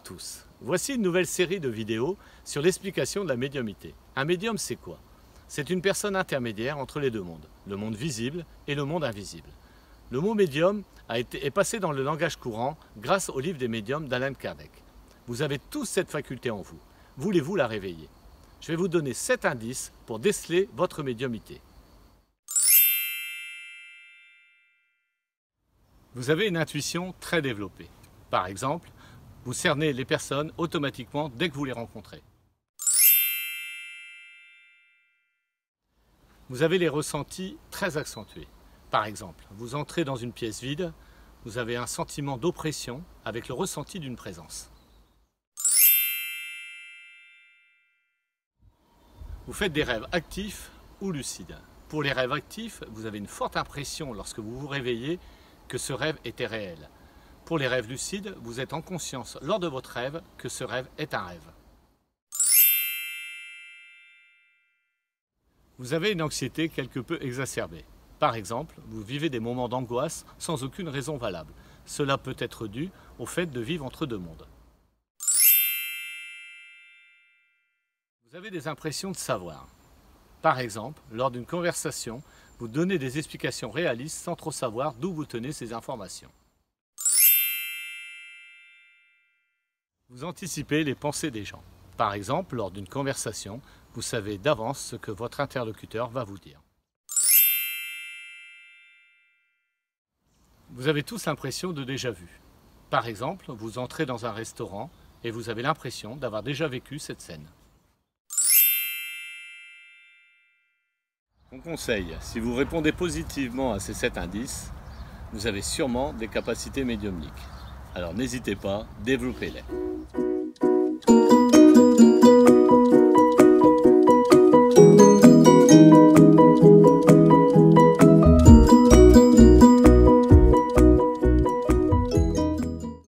tous, voici une nouvelle série de vidéos sur l'explication de la médiumnité. Un médium, c'est quoi? C'est une personne intermédiaire entre les deux mondes, le monde visible et le monde invisible. Le mot médium est passé dans le langage courant grâce au livre des médiums d'Allan Kardec. Vous avez tous cette faculté en vous. Voulez-vous la réveiller? Je vais vous donner 7 indices pour déceler votre médiumnité. Vous avez une intuition très développée. Par exemple, vous cernez les personnes automatiquement dès que vous les rencontrez. Vous avez les ressentis très accentués. Par exemple, vous entrez dans une pièce vide, vous avez un sentiment d'oppression avec le ressenti d'une présence. Vous faites des rêves actifs ou lucides. Pour les rêves actifs, vous avez une forte impression lorsque vous vous réveillez que ce rêve était réel. Pour les rêves lucides, vous êtes en conscience lors de votre rêve que ce rêve est un rêve. Vous avez une anxiété quelque peu exacerbée. Par exemple, vous vivez des moments d'angoisse sans aucune raison valable. Cela peut être dû au fait de vivre entre deux mondes. Vous avez des impressions de savoir. Par exemple, lors d'une conversation, vous donnez des explications réalistes sans trop savoir d'où vous tenez ces informations. Vous anticipez les pensées des gens. Par exemple, lors d'une conversation, vous savez d'avance ce que votre interlocuteur va vous dire. Vous avez tous l'impression de déjà vu. Par exemple, vous entrez dans un restaurant et vous avez l'impression d'avoir déjà vécu cette scène. Mon conseil, si vous répondez positivement à ces 7 indices, vous avez sûrement des capacités médiumniques. Alors n'hésitez pas, développez-les.